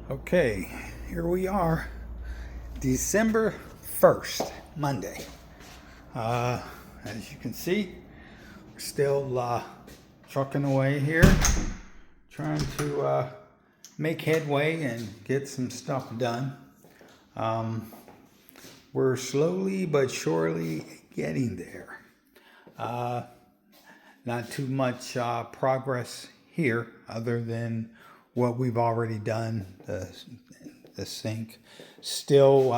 Okay, here we are, December 1st, Monday. As you can see, we're still trucking away here, trying to make headway and get some stuff done. We're slowly but surely getting there. Not too much progress here other than what we've already done. The sink still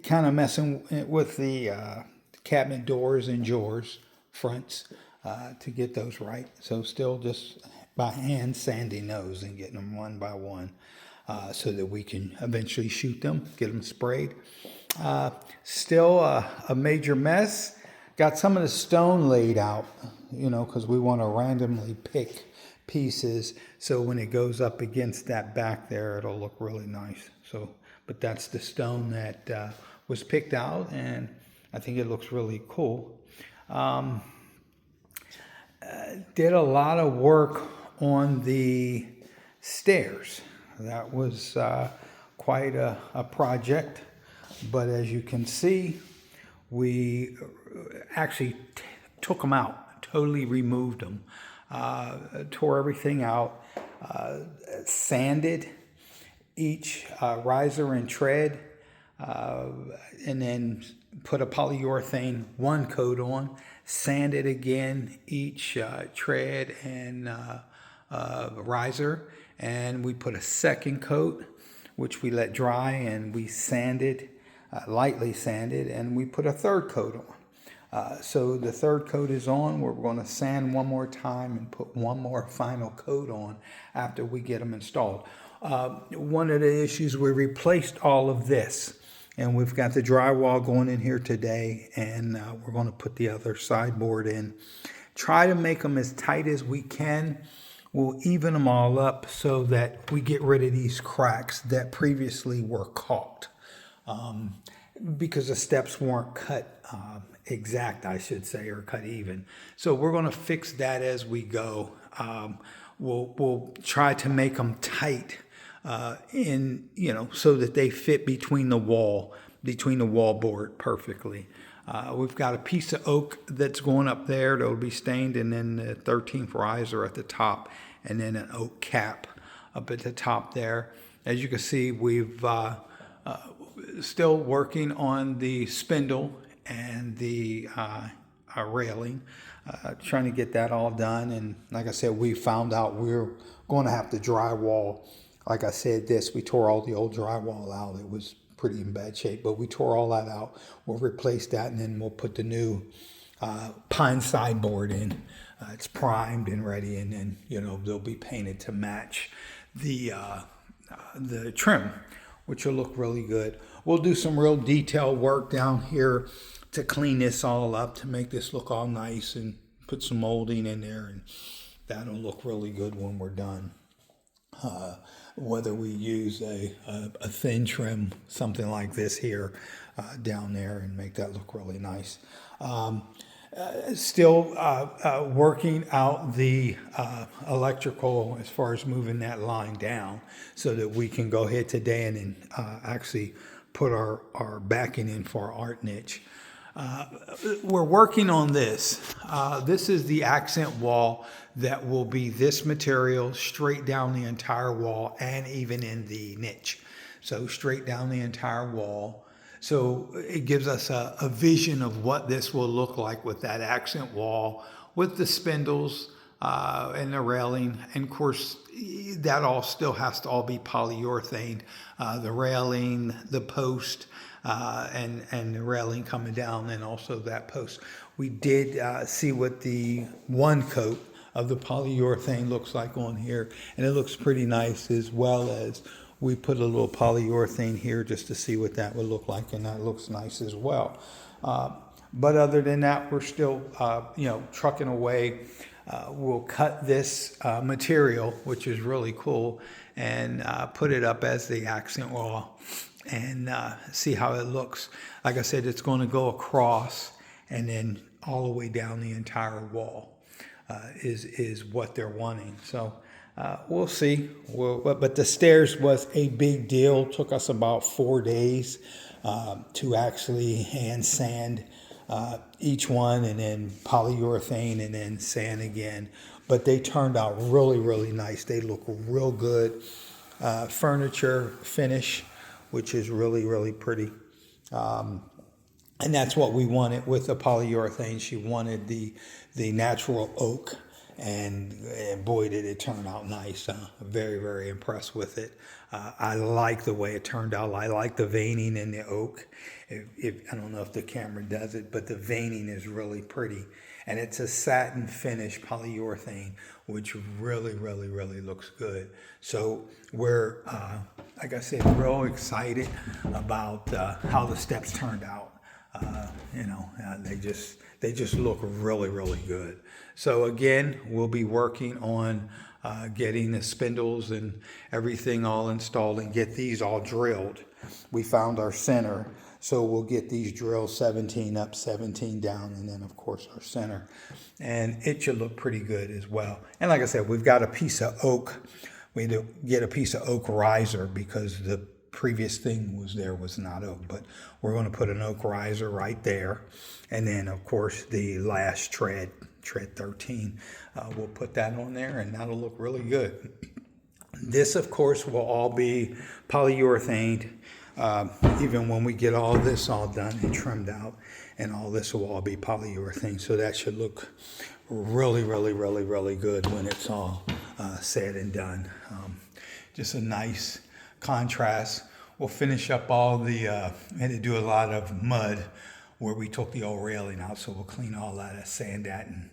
kind of messing with the cabinet doors and drawers fronts to get those right. So still just by hand sanding those and getting them one by one. So that we can eventually shoot them, get them sprayed. Still a major mess. Got some of the stone laid out, because we want to randomly pick pieces. So when it goes up against that back there, it'll look really nice. So, but that's the stone that was picked out, and I think it looks really cool. Did a lot of work on the stairs. That was quite a project, but as you can see, we actually took them out, totally removed them, tore everything out, sanded each riser and tread, and then put a polyurethane one coat on, sanded again each tread and riser, and we put a second coat, which we let dry, and we sanded, lightly sanded, and we put a third coat on. So the third coat is on. We're going to sand one more time and put one more final coat on after we get them installed. One of the issues, we replaced all of this, and we've got the drywall going in here today, and we're going to put the other sideboard in. Try to make them as tight as we can. We'll even them all up so that we get rid of these cracks that previously were caulked, because the steps weren't cut exact, I should say, or cut even. So we're going to fix that as we go. We'll try to make them tight so that they fit between the wall board perfectly. We've got a piece of oak that's going up there that'll be stained, and then the 13th riser at the top, and then an oak cap up at the top there. As you can see, we've still working on the spindle and the railing, trying to get that all done. And like I said, we found out we're going to have to drywall. Like I said, we tore all the old drywall out. It was pretty in bad shape, but we tore all that out. We'll replace that, and then we'll put the new pine sideboard in. It's primed and ready, and then they'll be painted to match the trim, which will look really good. We'll do some real detail work down here to clean this all up, to make this look all nice, and put some molding in there, and that'll look really good when we're done. Whether we use a thin trim, something like this here, down there, and make that look really nice. Still working out the electrical as far as moving that line down so that we can go ahead today and actually put our backing in for our art niche. We're working on this. This is the accent wall that will be this material straight down the entire wall and even in the niche. So straight down the entire wall. So it gives us a vision of what this will look like with that accent wall, with the spindles and the railing. And of course, that all still has to all be polyurethane. The railing, the post, and the railing coming down, and also that post. We did see what the one coat of the polyurethane looks like on here, and it looks pretty nice, as well as we put a little polyurethane here just to see what that would look like, and that looks nice as well. But other than that, we're still trucking away. We'll cut this material, which is really cool, and put it up as the accent wall, and see how it looks. Like I said, it's going to go across and then all the way down the entire wall. is what they're wanting. So we'll see. But the stairs was a big deal. Took us about 4 days to actually hand sand each one, and then polyurethane, and then sand again. But they turned out really, really nice. They look real good. Furniture finish, which is really, really pretty. And that's what we wanted with the polyurethane. She wanted the natural oak, and boy, did it turn out nice. Very, very impressed with it. I like the way it turned out. I like the veining in the oak. I don't know if the camera does it, but the veining is really pretty. And it's a satin finish polyurethane, which really, really, really looks good. So we're, like I said, real excited about how the steps turned out. They just look really, really good. So again, we'll be working on getting the spindles and everything all installed and get these all drilled. We found our center, so we'll get these drilled 17 up, 17 down, and then of course our center. And it should look pretty good as well. And like I said, we've got a piece of oak. We had to get a piece of oak riser because the previous thing was not oak, but we're going to put an oak riser right there. And then of course the last tread 13, we'll put that on there, and that'll look really good. This of course will all be polyurethane, even when we get all this all done and trimmed out, and all this will all be polyurethane. So that should look really, really, really, really good when it's all said and done. Just a nice contrast. We'll finish up all the, had to do a lot of mud where we took the old railing out, so we'll clean all that, sand that, and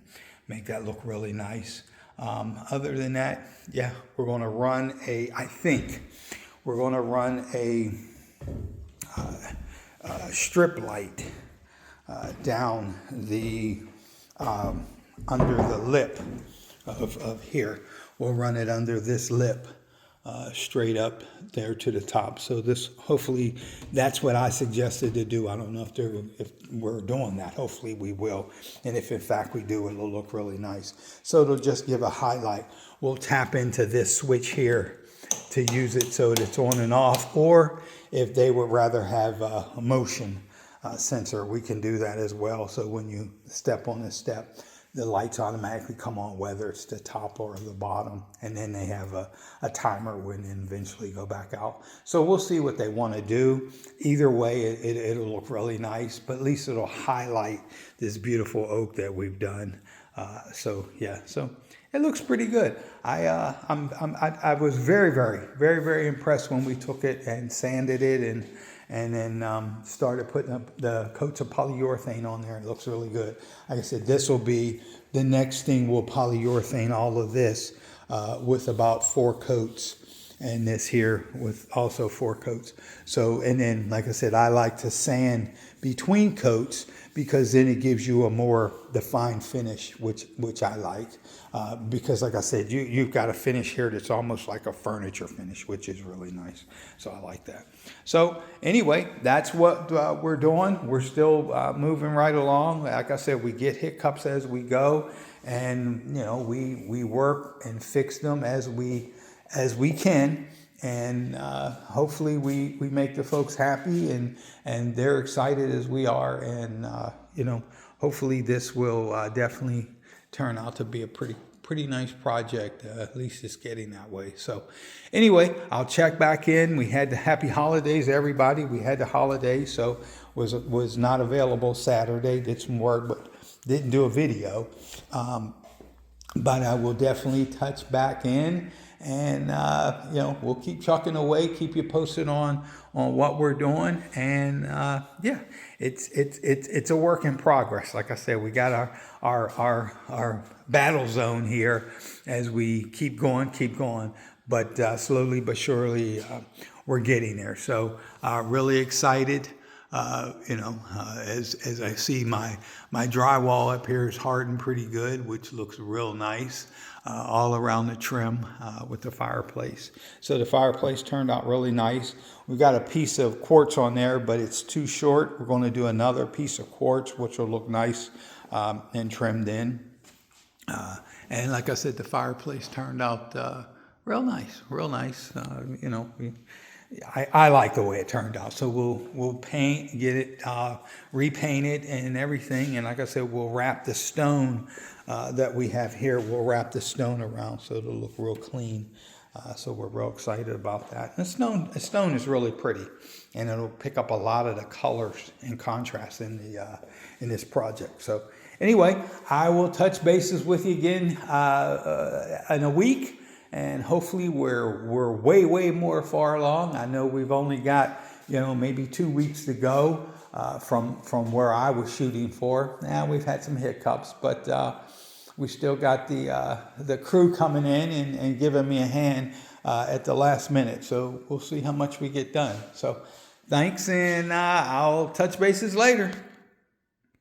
make that look really nice. Other than that, yeah, we're going to run I think we're going to run a strip light down the, under the lip of here. We'll run it under this lip. Straight up there to the top. So this, hopefully, that's what I suggested to do. I don't know if we're doing that. Hopefully we will. And if in fact we do, it'll look really nice. So it'll just give a highlight. We'll tap into this switch here to use it so that it's on and off. Or if they would rather have a motion sensor, we can do that as well. So when you step on this step, the lights automatically come on, whether it's the top or the bottom, and then they have a timer when they eventually go back out. So we'll see what they want to do. Either way, it'll look really nice, but at least it'll highlight this beautiful oak that we've done. So yeah, so it looks pretty good. I was very, very, very, very impressed when we took it and sanded it and then started putting up the coats of polyurethane on there. It looks really good. Like I said, this will be the next thing. We'll polyurethane all of this with about 4 coats, and this here with also 4 coats. So, and then, like I said, I like to sand between coats because then it gives you a more defined finish, which I like. Because like I said, you've got a finish here that's almost like a furniture finish, which is really nice. So I like that. So anyway, that's what we're doing. We're still moving right along. Like I said, we get hiccups as we go, and we work and fix them as we can. And hopefully we make the folks happy, and they're excited as we are. And hopefully this will definitely turn out to be a pretty nice project. At least it's getting that way. So anyway, I'll check back in. We had the happy holidays, everybody. We had the holidays, so was not available Saturday. Did some work, but didn't do a video. But I will definitely touch back in, and we'll keep chucking away, keep you posted on what we're doing. And yeah, it's a work in progress. Like I said, we got our battle zone here as we keep going, but slowly but surely we're getting there. So really excited. As I see my drywall up here is hardened pretty good, which looks real nice all around the trim with the fireplace. So the fireplace turned out really nice. We've got a piece of quartz on there, but it's too short. We're going to do another piece of quartz, which will look nice and trimmed in. And like I said, the fireplace turned out real nice, real nice. You know, I like the way it turned out. So we'll paint, get it repainted and everything. And like I said, we'll wrap the stone that we have here. We'll wrap the stone around so it'll look real clean. So we're real excited about that. And the stone is really pretty, and it'll pick up a lot of the colors and contrast in this project. So anyway, I will touch bases with you again in a week, and hopefully we're way more far along. I know we've only got maybe 2 weeks to go from where I was shooting for. Now we've had some hiccups, but we still got the crew coming in and giving me a hand at the last minute. So we'll see how much we get done. So thanks, and I'll touch bases later.